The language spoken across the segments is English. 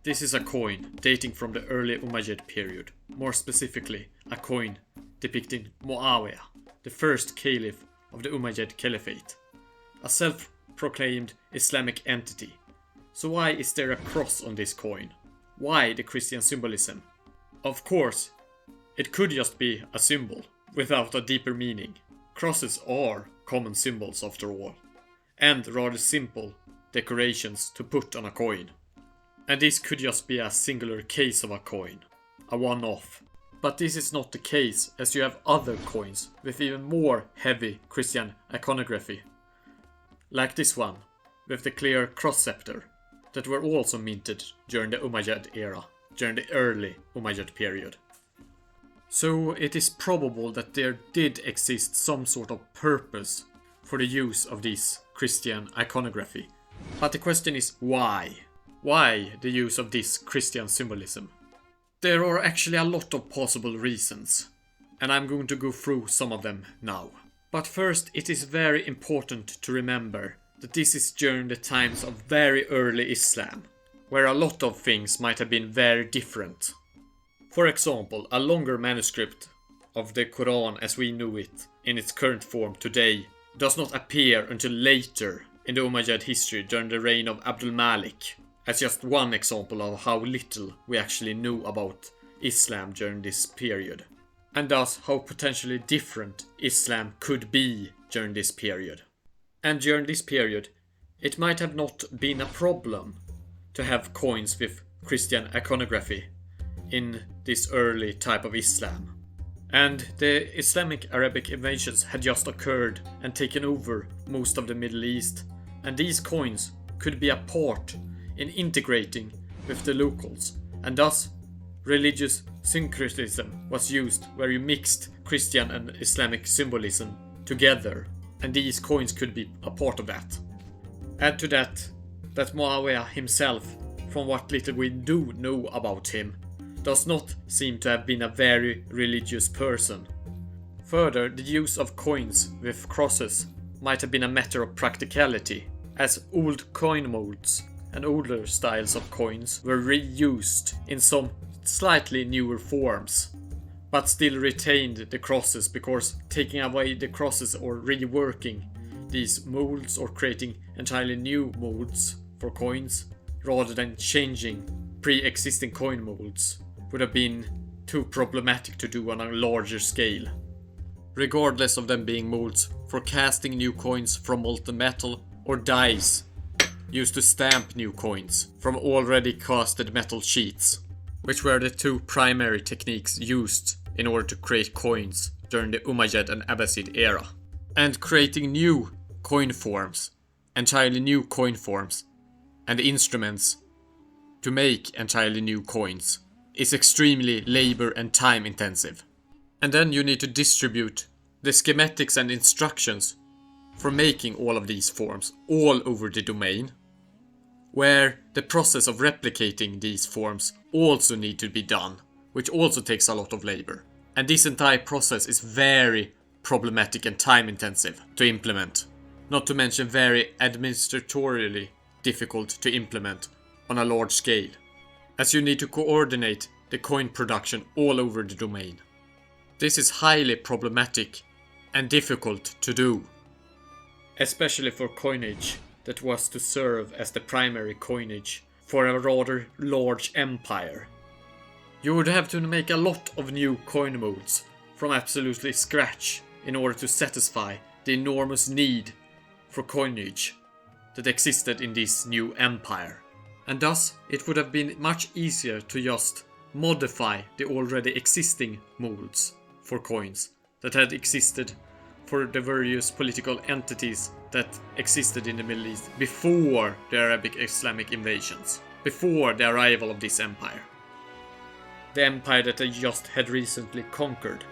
This is a coin dating from the early Umayyad period, more specifically a coin depicting Muawiyah, the first caliph of the Umayyad Caliphate, a self-proclaimed Islamic entity. So why is there a cross on this coin? Why the Christian symbolism? Of course, it could just be a symbol without a deeper meaning. Crosses are common symbols after all, and rather simple decorations to put on a coin. And this could just be a singular case of a coin, a one-off. But this is not the case, as you have other coins with even more heavy Christian iconography, like this one with the clear cross scepter, that were also minted during the Umayyad era, during the early Umayyad period. So it is probable that there did exist some sort of purpose for the use of this Christian iconography. But the question is why? Why the use of this Christian symbolism? There are actually a lot of possible reasons, and I'm going to go through some of them now. But first, it is very important to remember that this is during the times of very early Islam, where a lot of things might have been very different. For example, a longer manuscript of the Quran as we knew it in its current form today does not appear until later in the Umayyad history during the reign of Abdul Malik, as just one example of how little we actually knew about Islam during this period, and thus how potentially different Islam could be during this period. And during this period, it might have not been a problem to have coins with Christian iconography in this early type of Islam. And the Islamic Arabic invasions had just occurred and taken over most of the Middle East, and these coins could be a part in integrating with the locals, and thus religious syncretism was used where you mixed Christian and Islamic symbolism together, and these coins could be a part of that. Add to that Muawiyah himself, from what little we do know about him, does not seem to have been a very religious person. Further, the use of coins with crosses might have been a matter of practicality, as old coin molds and older styles of coins were reused in some slightly newer forms, but still retained the crosses, because taking away the crosses or reworking these molds or creating entirely new molds for coins rather than changing pre-existing coin molds would have been too problematic to do on a larger scale. Regardless of them being molds for casting new coins from molten metal or dies used to stamp new coins from already casted metal sheets, which were the two primary techniques used in order to create coins during the Umayyad and Abbasid era. And creating new coin forms, entirely new coin forms, and instruments to make entirely new coins is extremely labor and time intensive. And then you need to distribute the schematics and instructions for making all of these forms all over the domain, where the process of replicating these forms also need to be done, which also takes a lot of labor. And this entire process is very problematic and time intensive to implement, not to mention very administratorily difficult to implement on a large scale, as you need to coordinate the coin production all over the domain. This is highly problematic and difficult to do, especially for coinage that was to serve as the primary coinage for a rather large empire. You would have to make a lot of new coin molds from absolutely scratch in order to satisfy the enormous need for coinage that existed in this new empire. And thus it would have been much easier to just modify the already existing molds for coins that had existed for the various political entities that existed in the Middle East before the Arabic Islamic invasions, before the arrival of this empire. The empire that they just had recently conquered.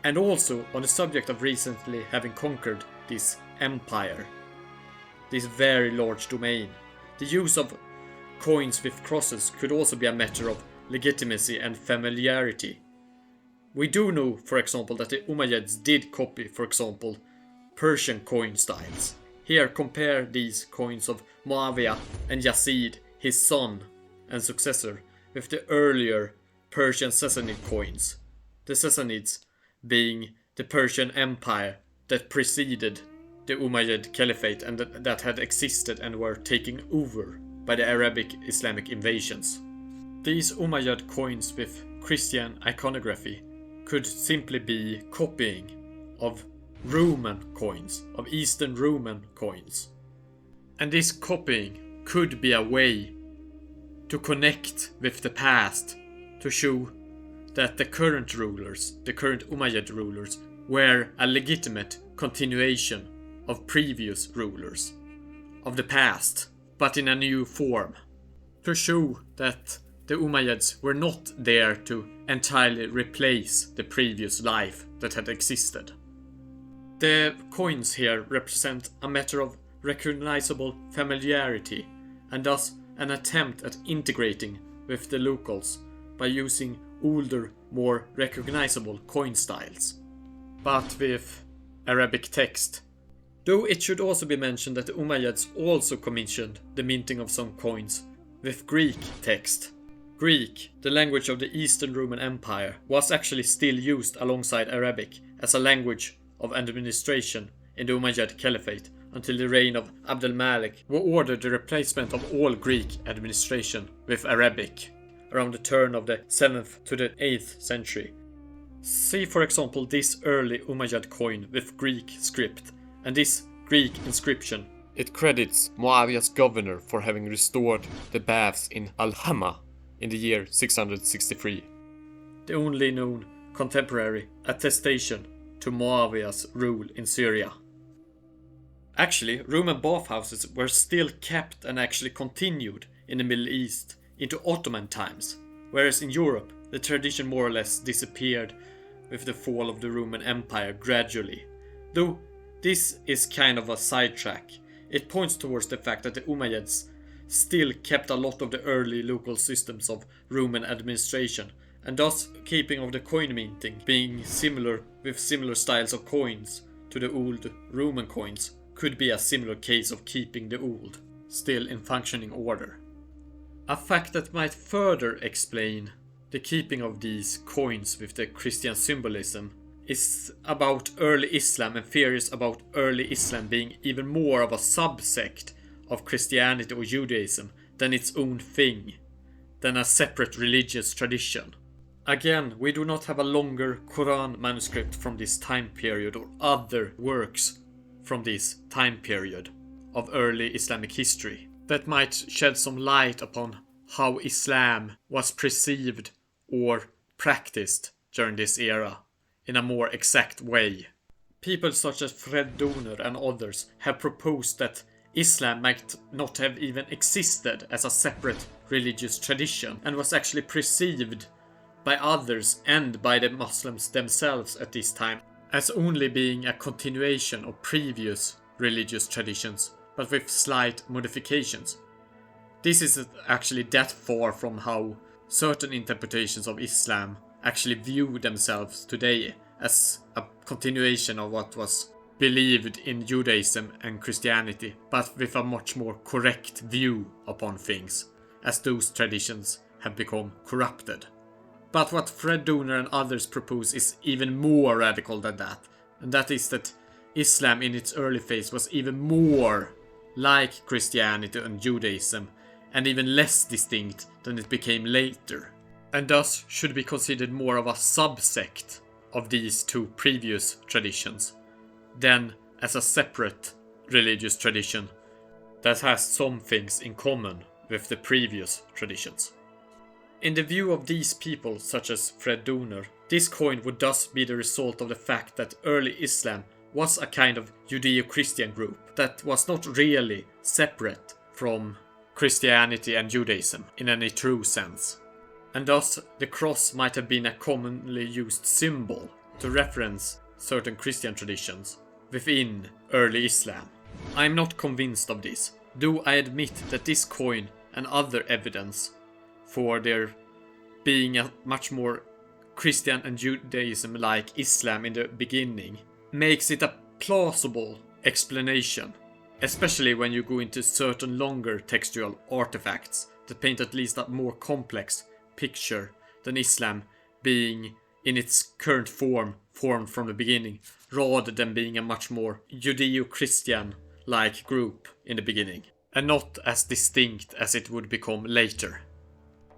And also on the subject of recently having conquered this empire, this very large domain, the use of coins with crosses could also be a matter of legitimacy and familiarity. We do know, for example, that the Umayyads did copy, for example, Persian coin styles. Here compare these coins of Muawiyah and Yazid, his son, and successor with the earlier Persian Sassanid coins, the Sassanids being the Persian Empire that preceded the Umayyad Caliphate and that had existed and were taken over by the Arabic Islamic invasions. These Umayyad coins with Christian iconography could simply be copying of Roman coins, of Eastern Roman coins. And this copying could be a way to connect with the past, to show that the current rulers, the current Umayyad rulers, were a legitimate continuation of previous rulers of the past, but in a new form. To show that the Umayyads were not there to entirely replace the previous life that had existed. The coins here represent a matter of recognizable familiarity and thus an attempt at integrating with the locals by using older, more recognizable coin styles, but with Arabic text. Though it should also be mentioned that the Umayyads also commissioned the minting of some coins with Greek text. Greek, the language of the Eastern Roman Empire, was actually still used alongside Arabic as a language of administration in the Umayyad Caliphate until the reign of Abd al-Malik, who ordered the replacement of all Greek administration with Arabic around the turn of the 7th to the 8th century. See for example this early Umayyad coin with Greek script, and this Greek inscription. It credits Muawiyah's governor for having restored the baths in Al-Hama in the year 663. The only known contemporary attestation to Muawiyah's rule in Syria. Actually, Roman bathhouses were still kept and actually continued in the Middle East into Ottoman times, whereas in Europe the tradition more or less disappeared with the fall of the Roman Empire gradually. Though this is kind of a sidetrack, it points towards the fact that the Umayyads still kept a lot of the early local systems of Roman administration, and thus keeping of the coin minting being similar with similar styles of coins to the old Roman coins could be a similar case of keeping the old still in functioning order. A fact that might further explain the keeping of these coins with the Christian symbolism is about early Islam and theories about early Islam being even more of a subsect of Christianity or Judaism than its own thing, than a separate religious tradition. Again, we do not have a longer Quran manuscript from this time period or other works from this time period of early Islamic history that might shed some light upon how Islam was perceived or practiced during this era in a more exact way. People such as Fred Donner and others have proposed that Islam might not have even existed as a separate religious tradition and was actually perceived by others and by the Muslims themselves at this time as only being a continuation of previous religious traditions, but with slight modifications. This is actually that far from how certain interpretations of Islam actually view themselves today, as a continuation of what was believed in Judaism and Christianity, but with a much more correct view upon things, as those traditions have become corrupted. But what Fred Donner and others propose is even more radical than that, and that is that Islam in its early phase was even more like Christianity and Judaism, and even less distinct than it became later, and thus should be considered more of a subsect of these two previous traditions, than as a separate religious tradition that has some things in common with the previous traditions. In the view of these people, such as Fred Donner, this coin would thus be the result of the fact that early Islam was a kind of Judeo-Christian group that was not really separate from Christianity and Judaism in any true sense. And thus the cross might have been a commonly used symbol to reference certain Christian traditions within early Islam. I am not convinced of this, though I admit that this coin and other evidence for there being a much more Christian and Judaism-like Islam in the beginning makes it a plausible explanation, especially when you go into certain longer textual artifacts that paint at least a more complex picture than Islam being in its current form formed from the beginning, rather than being a much more Judeo-Christian-like group in the beginning, and not as distinct as it would become later.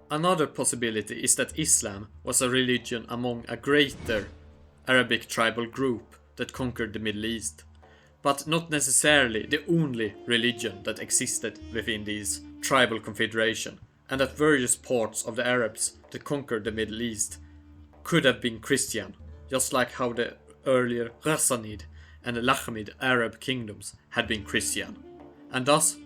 Another possibility is that Islam was a religion among a greater Arabic tribal group that conquered the Middle East, but not necessarily the only religion that existed within this tribal confederation, and that various parts of the Arabs that conquered the Middle East could have been Christian, just like how the earlier Ghassanid and Lakhmid Arab kingdoms had been Christian, and thus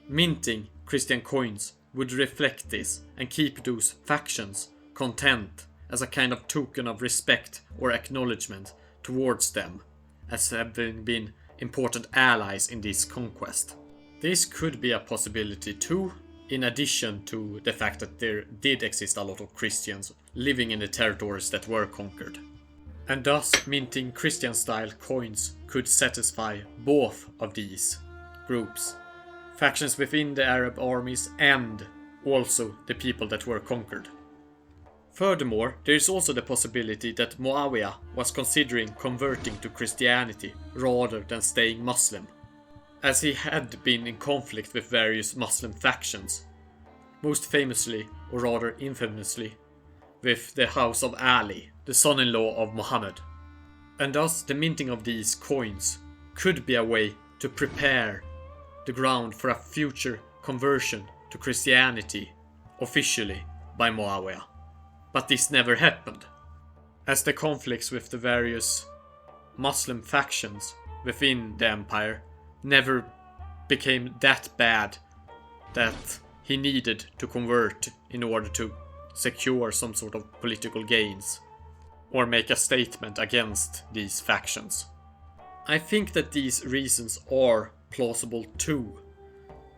minting Christian coins would reflect this and keep those factions content as a kind of token of respect or acknowledgement towards them as having been important allies in this conquest. This could be a possibility too, in addition to the fact that there did exist a lot of Christians living in the territories that were conquered. And thus minting Christian style coins could satisfy both of these groups, factions within the Arab armies and also the people that were conquered. Furthermore, there is also the possibility that Muawiyah was considering converting to Christianity rather than staying Muslim, as he had been in conflict with various Muslim factions, most famously, or rather infamously, with the House of Ali, the son-in-law of Muhammad. And thus the minting of these coins could be a way to prepare the ground for a future conversion to Christianity officially by Muawiyah. But this never happened, as the conflicts with the various Muslim factions within the empire never became that bad that he needed to convert in order to secure some sort of political gains or make a statement against these factions. I think that these reasons are plausible too,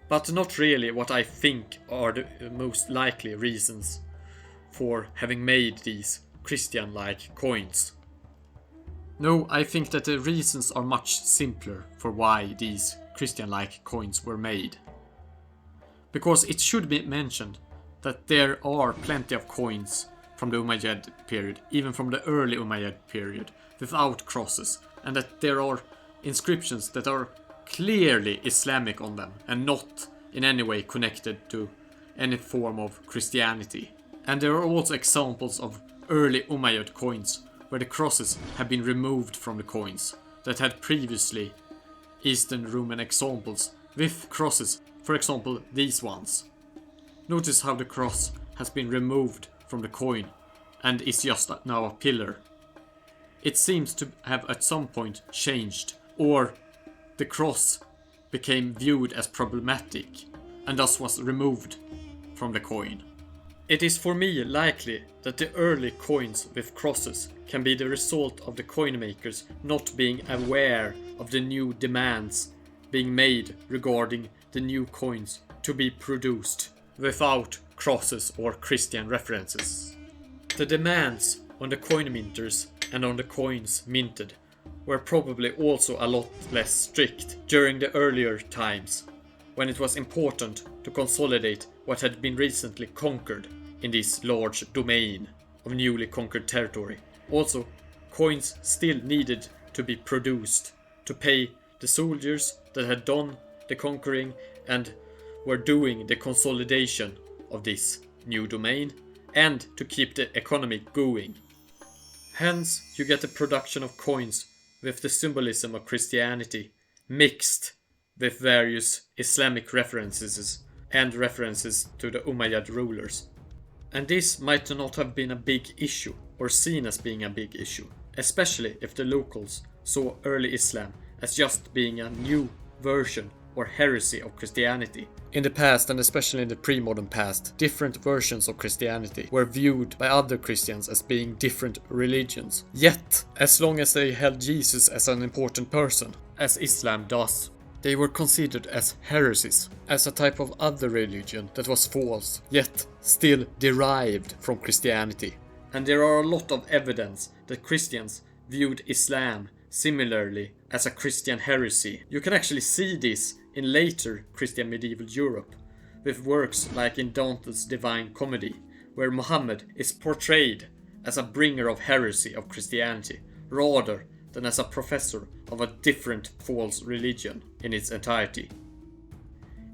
but not really what I think are the most likely reasons for having made these Christian-like coins. No, I think that the reasons are much simpler for why these Christian-like coins were made. Because it should be mentioned that there are plenty of coins from the Umayyad period, even from the early Umayyad period, without crosses, and that there are inscriptions that are clearly Islamic on them and not in any way connected to any form of Christianity. And there are also examples of early Umayyad coins where the crosses have been removed from the coins that had previously Eastern Roman examples with crosses, for example these ones. Notice how the cross has been removed from the coin and is just now a pillar. It seems to have at some point changed, or the cross became viewed as problematic and thus was removed from the coin. It is for me likely that the early coins with crosses can be the result of the coin makers not being aware of the new demands being made regarding the new coins to be produced without crosses or Christian references. The demands on the coin minters and on the coins minted were probably also a lot less strict during the earlier times, when it was important to consolidate what had been recently conquered in this large domain of newly conquered territory. Also, coins still needed to be produced to pay the soldiers that had done the conquering and were doing the consolidation of this new domain, and to keep the economy going. Hence, you get the production of coins with the symbolism of Christianity mixed with various Islamic references and references to the Umayyad rulers. And this might not have been a big issue, or seen as being a big issue, especially if the locals saw early Islam as just being a new version or heresy of Christianity. In the past, and especially in the pre-modern past, different versions of Christianity were viewed by other Christians as being different religions. Yet, as long as they held Jesus as an important person, as Islam does, they were considered as heresies, as a type of other religion that was false, yet still derived from Christianity. And there are a lot of evidence that Christians viewed Islam similarly as a Christian heresy. You can actually see this in later Christian medieval Europe, with works like in Dante's Divine Comedy, where Muhammad is portrayed as a bringer of heresy of Christianity, rather than as a professor of a different false religion in its entirety.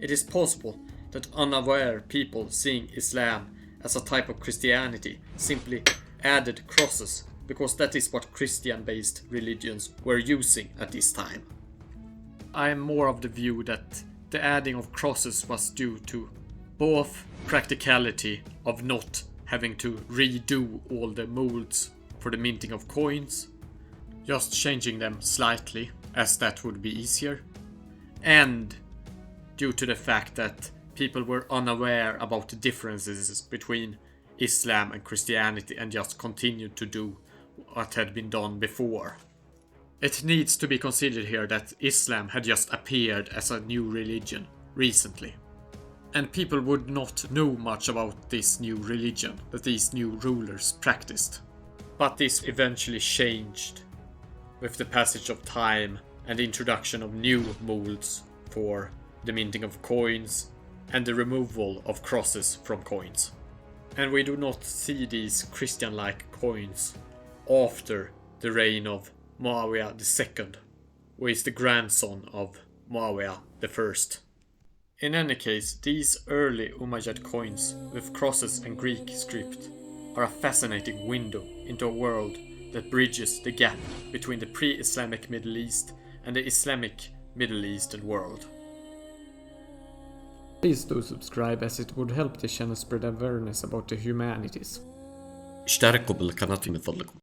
It is possible that unaware people seeing Islam as a type of Christianity simply added crosses because that is what Christian-based religions were using at this time. I am more of the view that the adding of crosses was due to both practicality of not having to redo all the molds for the minting of coins, just changing them slightly as that would be easier, and due to the fact that people were unaware about the differences between Islam and Christianity and just continued to do what had been done before. It needs to be considered here that Islam had just appeared as a new religion recently, and people would not know much about this new religion that these new rulers practiced. But this eventually changed with the passage of time and the introduction of new molds for the minting of coins and the removal of crosses from coins. And we do not see these Christian-like coins after the reign of Muawiya II, who is the grandson of Muawiya I. In any case, these early Umayyad coins with crosses and Greek script are a fascinating window into a world that bridges the gap between the pre-Islamic Middle East and the Islamic Middle Eastern world. Please do subscribe, as it would help the channel spread awareness about the humanities. اشتركوا بالقناة من فضلكم.